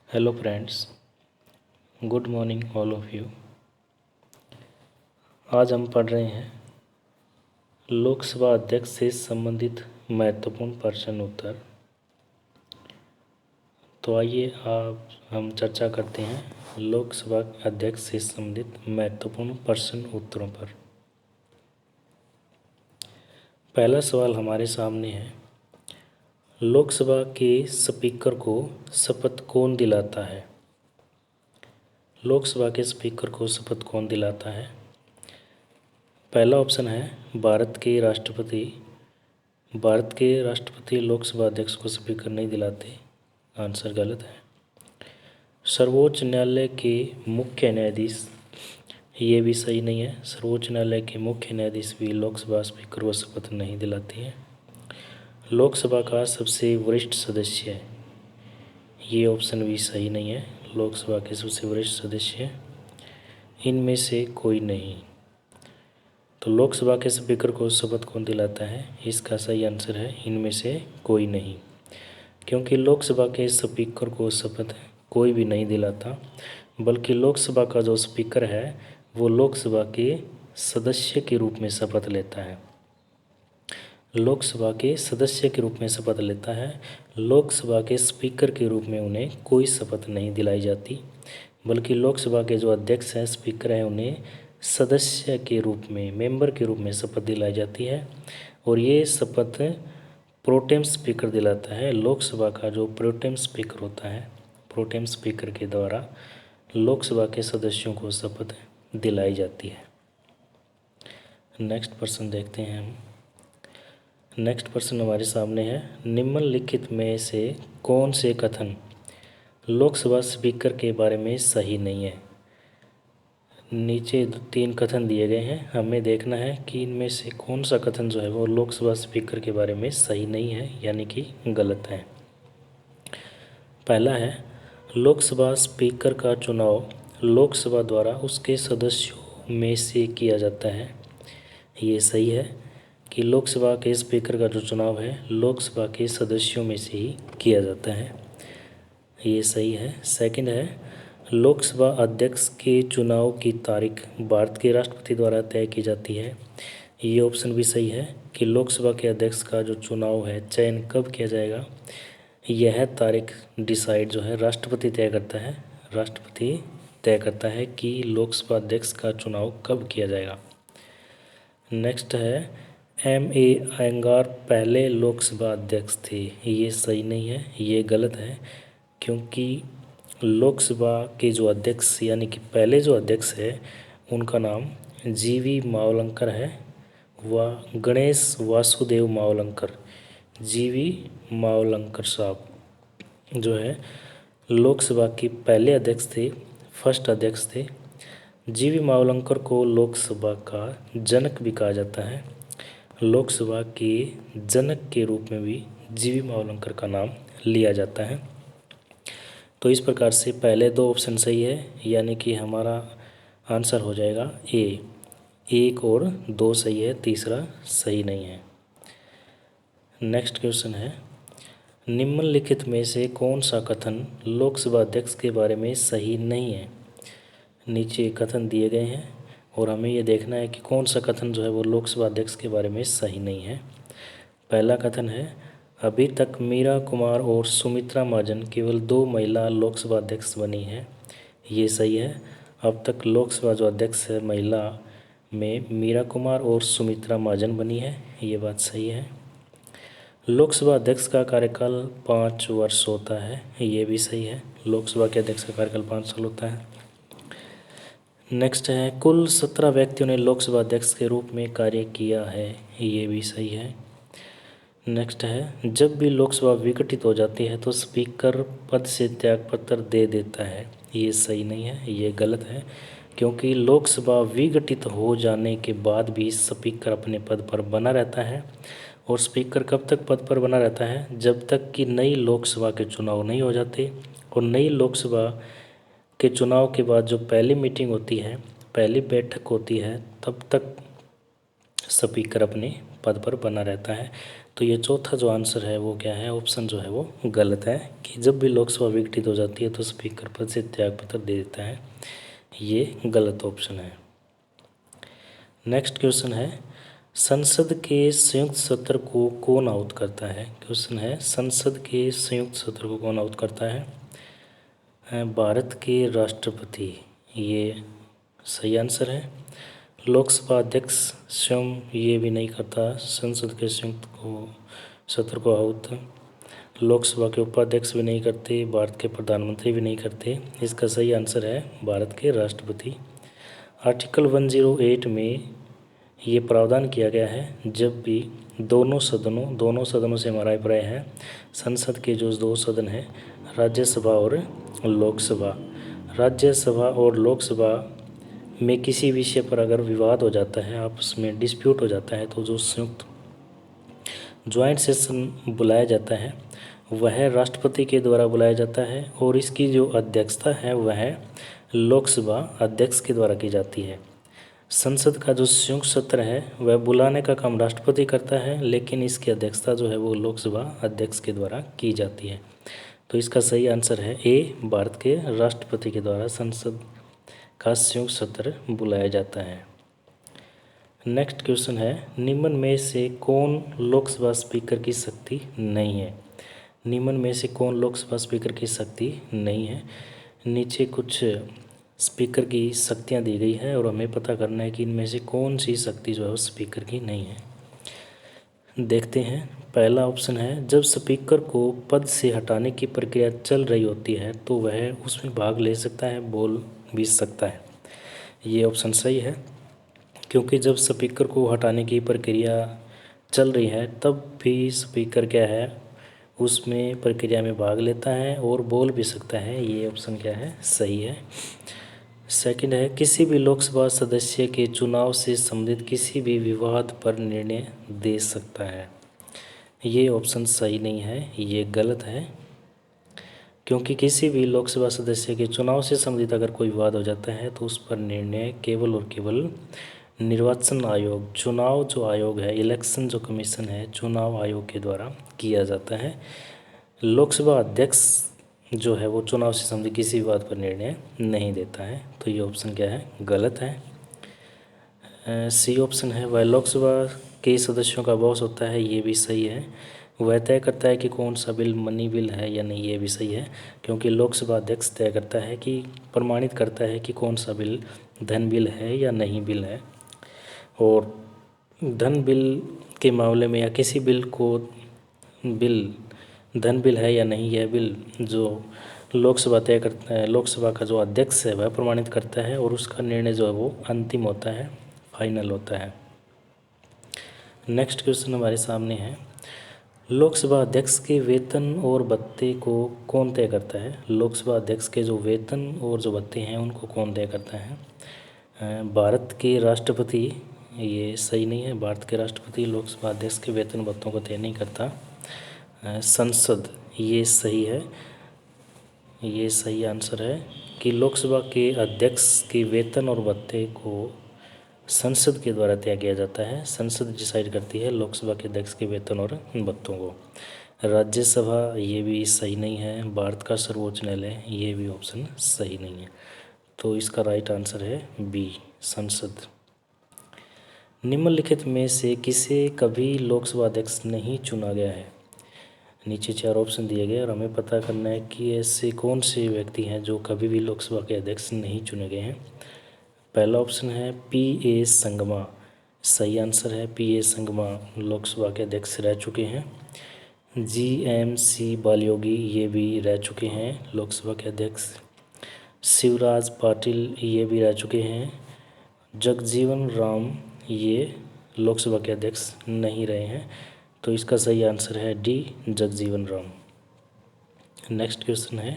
Hello friends, good morning all of you. आज हम पढ़ रहे हैं लोकसभा अध्यक्ष से संबंधित महत्वपूर्ण प्रश्न उत्तर। तो आइए आप हम चर्चा करते हैं लोकसभा अध्यक्ष से संबंधित महत्वपूर्ण प्रश्न उत्तरों पर। पहला सवाल हमारे सामने है, लोकसभा के स्पीकर को शपथ कौन दिलाता है? लोकसभा के स्पीकर को शपथ कौन दिलाता है? पहला ऑप्शन है भारत के राष्ट्रपति। भारत के राष्ट्रपति लोकसभा अध्यक्ष को स्पीकर नहीं दिलाते, आंसर गलत है। सर्वोच्च न्यायालय के मुख्य न्यायाधीश, ये भी सही नहीं है। सर्वोच्च न्यायालय के मुख्य न्यायाधीश भी लोकसभा स्पीकर को शपथ नहीं दिलाते हैं। लोकसभा का सबसे वरिष्ठ सदस्य है, ये ऑप्शन भी सही नहीं है। लोकसभा के सबसे वरिष्ठ सदस्य इनमें से कोई नहीं। तो लोकसभा के स्पीकर को शपथ कौन दिलाता है? इसका सही आंसर है इनमें से कोई नहीं, क्योंकि लोकसभा के स्पीकर को शपथ कोई भी नहीं दिलाता, बल्कि लोकसभा का जो स्पीकर है वो लोकसभा के सदस्य के रूप में शपथ लेता है। लोकसभा के सदस्य के रूप में शपथ लेता है। लोकसभा के स्पीकर के रूप में उन्हें कोई शपथ नहीं दिलाई जाती, बल्कि लोकसभा के जो अध्यक्ष हैं, स्पीकर हैं, उन्हें सदस्य के रूप में, मेंबर के रूप में शपथ दिलाई जाती है। और ये शपथ प्रोटेम स्पीकर दिलाता है। लोकसभा का जो प्रोटेम स्पीकर होता है, प्रोटेम स्पीकर के द्वारा लोकसभा के सदस्यों को शपथ दिलाई जाती है। नेक्स्ट प्रश्न देखते हैं हम। नेक्स्ट प्रश्न हमारे सामने है, निम्नलिखित में से कौन से कथन लोकसभा स्पीकर के बारे में सही नहीं है? नीचे 3 कथन दिए गए हैं, हमें देखना है कि इनमें से कौन सा कथन जो है वो लोकसभा स्पीकर के बारे में सही नहीं है, यानी कि गलत है। पहला है, लोकसभा स्पीकर का चुनाव लोकसभा द्वारा उसके सदस्यों में से किया जाता है। ये सही है कि लोकसभा के स्पीकर का जो चुनाव है लोकसभा के सदस्यों में से ही किया जाता है, ये सही है। सेकंड है, लोकसभा अध्यक्ष के चुनाव की तारीख भारत के राष्ट्रपति द्वारा तय की जाती है। ये ऑप्शन भी सही है कि लोकसभा के अध्यक्ष का जो चुनाव है, चयन कब किया जाएगा, यह तारीख डिसाइड जो है राष्ट्रपति तय करता है। राष्ट्रपति तय करता है कि लोकसभा अध्यक्ष का चुनाव कब किया जाएगा। नेक्स्ट है, M.A. अयंगार पहले लोकसभा अध्यक्ष थे। ये सही नहीं है, ये गलत है, क्योंकि लोकसभा के जो अध्यक्ष यानी कि पहले जो अध्यक्ष है उनका नाम G.V. मावलंकर है, व गणेश वासुदेव मावलंकर। G.V. मावलंकर साहब जो है लोकसभा के पहले अध्यक्ष थे, फर्स्ट अध्यक्ष थे। G.V. मावलंकर को लोकसभा का जनक भी कहा जाता है। लोकसभा के जनक के रूप में भी G.V. मावलंकर का नाम लिया जाता है। तो इस प्रकार से पहले 2 ऑप्शन सही है, यानी कि हमारा आंसर हो जाएगा ए। 1 और 2 सही है, तीसरा सही नहीं है। नेक्स्ट क्वेश्चन है, निम्नलिखित में से कौन सा कथन लोकसभा अध्यक्ष के बारे में सही नहीं है? नीचे कथन दिए गए हैं और हमें ये देखना है कि कौन सा कथन जो है वो लोकसभा अध्यक्ष के बारे में सही नहीं है। पहला कथन है, अभी तक मीरा कुमार और सुमित्रा महाजन केवल 2 महिला लोकसभा अध्यक्ष बनी हैं। ये सही है। अब तक लोकसभा जो अध्यक्ष है महिला में मीरा कुमार और सुमित्रा महाजन बनी है, ये बात सही है। लोकसभा अध्यक्ष का कार्यकाल 5 वर्ष होता है, ये भी सही है। लोकसभा के अध्यक्ष का कार्यकाल 5 साल होता है। नेक्स्ट है, कुल 17 व्यक्तियों ने लोकसभा अध्यक्ष के रूप में कार्य किया है, ये भी सही है। नेक्स्ट है, जब भी लोकसभा विघटित हो जाती है तो स्पीकर पद से त्यागपत्र दे देता है। ये सही नहीं है, ये गलत है, क्योंकि लोकसभा विघटित हो जाने के बाद भी स्पीकर अपने पद पर बना रहता है। और स्पीकर कब तक पद पर बना रहता है? जब तक कि नई लोकसभा के चुनाव नहीं हो जाते। और नई लोकसभा के चुनाव के बाद जो पहली मीटिंग होती है, पहली बैठक होती है, तब तक स्पीकर अपने पद पर बना रहता है। तो ये चौथा जो आंसर है वो क्या है, ऑप्शन जो है वो गलत है कि जब भी लोकसभा विघटित हो जाती है तो स्पीकर पद से त्यागपत्र दे देता है, ये गलत ऑप्शन है। नेक्स्ट क्वेश्चन है, संसद के संयुक्त सत्र को कौन आउट करता है। क्वेश्चन है, संसद के संयुक्त सत्र को कौन आउट करता है भारत के राष्ट्रपति, ये सही आंसर है। लोकसभा अध्यक्ष स्वयं ये भी नहीं करता संसद के संयुक्त सत्र को आउट। लोकसभा के उपाध्यक्ष भी नहीं करते, भारत के प्रधानमंत्री भी नहीं करते। इसका सही आंसर है भारत के राष्ट्रपति। आर्टिकल 108 में ये प्रावधान किया गया है, जब भी दोनों सदनों से हमारा अभिप्राय है संसद के जो दो सदन हैं राज्यसभा और लोकसभा, राज्यसभा और लोकसभा में किसी विषय पर अगर विवाद हो जाता है, आपस में डिस्प्यूट हो जाता है, तो जो संयुक्त ज्वाइंट सेशन बुलाया जाता है वह राष्ट्रपति के द्वारा बुलाया जाता है और इसकी जो अध्यक्षता है वह लोकसभा अध्यक्ष के द्वारा की जाती है। संसद का जो संयुक्त सत्र है वह बुलाने का काम राष्ट्रपति करता है, लेकिन इसकी अध्यक्षता जो है वो लोकसभा अध्यक्ष के द्वारा की जाती है। तो इसका सही आंसर है ए, भारत के राष्ट्रपति के द्वारा संसद का संयुक्त सत्र बुलाया जाता है। नेक्स्ट क्वेश्चन है, निम्न में से कौन लोकसभा स्पीकर की शक्ति नहीं है। निम्न में से कौन लोकसभा स्पीकर की शक्ति नहीं है। नीचे कुछ स्पीकर की शक्तियां दी गई है और हमें पता करना है कि इनमें से कौन सी शक्ति जो है उस स्पीकर की नहीं है। देखते हैं, पहला ऑप्शन है, जब स्पीकर को पद से हटाने की प्रक्रिया चल रही होती है तो वह उसमें भाग ले सकता है, बोल भी सकता है। ये ऑप्शन सही है, क्योंकि जब स्पीकर को हटाने की प्रक्रिया चल रही है तब भी स्पीकर क्या है उसमें प्रक्रिया में भाग लेता है और बोल भी सकता है। ये ऑप्शन क्या है, सही है। सेकंड है, किसी भी लोकसभा सदस्य के चुनाव से संबंधित किसी भी विवाद पर निर्णय दे सकता है। ये ऑप्शन सही नहीं है, ये गलत है, क्योंकि किसी भी लोकसभा सदस्य के चुनाव से संबंधित अगर कोई विवाद हो जाता है तो उस पर निर्णय केवल और केवल निर्वाचन आयोग, चुनाव जो आयोग है, इलेक्शन जो कमीशन है, चुनाव आयोग के द्वारा किया जाता है। लोकसभा अध्यक्ष जो है वो चुनाव से संबंधित किसी बात पर निर्णय नहीं देता है। तो ये ऑप्शन क्या है, गलत है। सी ऑप्शन है, वह लोकसभा के सदस्यों का बॉस होता है, ये भी सही है। वह तय करता है कि कौन सा बिल मनी बिल है या नहीं, ये भी सही है, क्योंकि लोकसभा अध्यक्ष तय करता है कि प्रमाणित करता है कि कौन सा बिल धन बिल है या नहीं बिल है। और धन बिल के मामले में या किसी बिल को बिल धन बिल है या नहीं, यह बिल जो लोकसभा तय करता है, लोकसभा का जो अध्यक्ष है वह प्रमाणित करता है और उसका निर्णय जो है वो अंतिम होता है, फाइनल होता है। नेक्स्ट क्वेश्चन हमारे सामने है, लोकसभा अध्यक्ष के वेतन और भत्ते को कौन तय करता है। लोकसभा अध्यक्ष के जो वेतन और जो भत्ते हैं उनको कौन तय करता है। भारत के राष्ट्रपति, ये सही नहीं है, भारत के राष्ट्रपति लोकसभा अध्यक्ष के वेतन भत्तों को तय नहीं करता। संसद, ये सही है, ये सही आंसर है कि लोकसभा के अध्यक्ष के वेतन और भत्ते को संसद के द्वारा तय किया जाता है। संसद डिसाइड करती है लोकसभा के अध्यक्ष के वेतन और भत्तों को। राज्यसभा, ये भी सही नहीं है। भारत का सर्वोच्च न्यायालय, ये भी ऑप्शन सही नहीं है। तो इसका राइट आंसर है बी, संसद। निम्नलिखित में से किसे कभी लोकसभा अध्यक्ष नहीं चुना गया है। नीचे 4 ऑप्शन दिए गए और हमें पता करना है कि ऐसे कौन से व्यक्ति हैं जो कभी भी लोकसभा के अध्यक्ष नहीं चुने गए हैं। पहला ऑप्शन है P.A. संगमा, सही आंसर है। P.A. संगमा लोकसभा के अध्यक्ष रह चुके हैं। G.M.C. बालयोगी, ये भी रह चुके हैं लोकसभा के अध्यक्ष। शिवराज पाटिल, ये भी रह चुके हैं। जगजीवन राम, ये लोकसभा के अध्यक्ष नहीं रहे हैं। तो इसका सही आंसर है D, Jagjivan Ram. Next question है,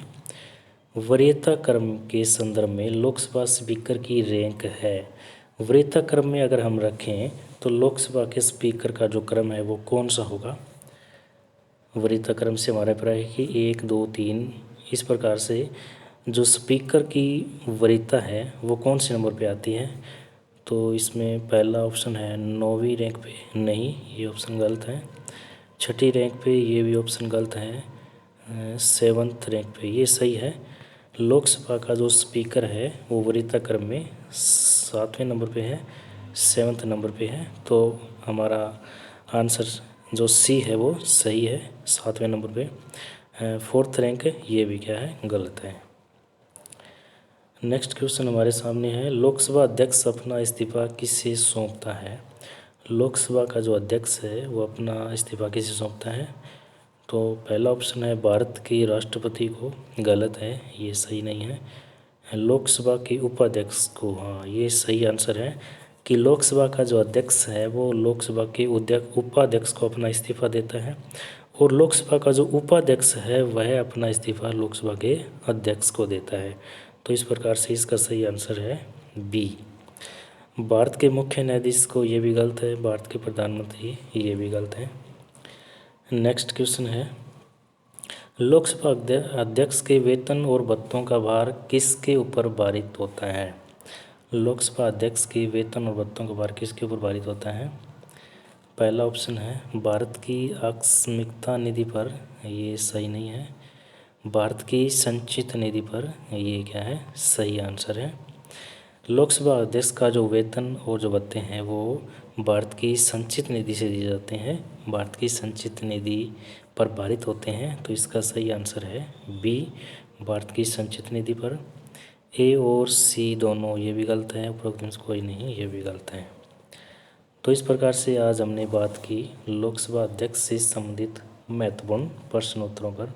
वरीयता क्रम के संदर्भ में लोकसभा स्पीकर की रैंक है। वरीयता क्रम में अगर हम रखें तो लोकसभा के स्पीकर का जो क्रम है वो कौन सा होगा। वरीयता क्रम से हमारा अभिप्राय है कि 1, 2, 3 इस प्रकार से जो स्पीकर की वरीयता है वो कौन से नंबर पे आती है। तो इसमें पहला ऑप्शन है 9वीं रैंक पे, नहीं, ये ऑप्शन गलत है। छठी रैंक पे, ये भी ऑप्शन गलत है। 7th रैंक पे, ये सही है। लोकसभा का जो स्पीकर है वो वरीयता क्रम में 7वें नंबर पे है, 7th नंबर पे है। तो हमारा आंसर जो सी है वो सही है, 7वें नंबर पे। 4th रैंक ये भी क्या है, गलत है। नेक्स्ट क्वेश्चन हमारे सामने है, लोकसभा अध्यक्ष अपना इस्तीफा किसे सौंपता है? लोकसभा का जो अध्यक्ष है वो अपना इस्तीफा किसे सौंपता है? तो पहला ऑप्शन है भारत के राष्ट्रपति को, गलत है, ये सही नहीं है। लोकसभा के उपाध्यक्ष को, हाँ ये सही आंसर है कि लोकसभा का जो अध्यक्ष है वो लोकसभा के उपाध्यक्ष को अपना इस्तीफा देता है, और लोकसभा का जो उपाध्यक्ष है वह अपना इस्तीफा लोकसभा के अध्यक्ष को देता है। तो इस प्रकार से इसका सही आंसर है बी। भारत के मुख्य न्यायाधीश को, ये भी गलत है। भारत के प्रधानमंत्री, ये भी गलत है। नेक्स्ट क्वेश्चन है, लोकसभा अध्यक्ष के वेतन और भत्तों का भार किसके ऊपर भारित होता है? लोकसभा अध्यक्ष के वेतन और भत्तों का भार किसके ऊपर भारित होता है? पहला ऑप्शन है भारत की आकस्मिकता निधि पर, ये सही नहीं है। भारत की संचित निधि पर, ये क्या है, सही आंसर है। लोकसभा अध्यक्ष का जो वेतन और जो भत्ते हैं वो भारत की संचित निधि से दिए जाते हैं, भारत की संचित निधि पर भारित होते हैं। तो इसका सही आंसर है बी, भारत की संचित निधि पर। ए और सी दोनों ये भी गलत है, उपरोक्त में से कोई नहीं, ये भी गलत है। तो इस प्रकार से आज हमने बात की लोकसभा अध्यक्ष से संबंधित महत्वपूर्ण प्रश्नोत्तरों पर।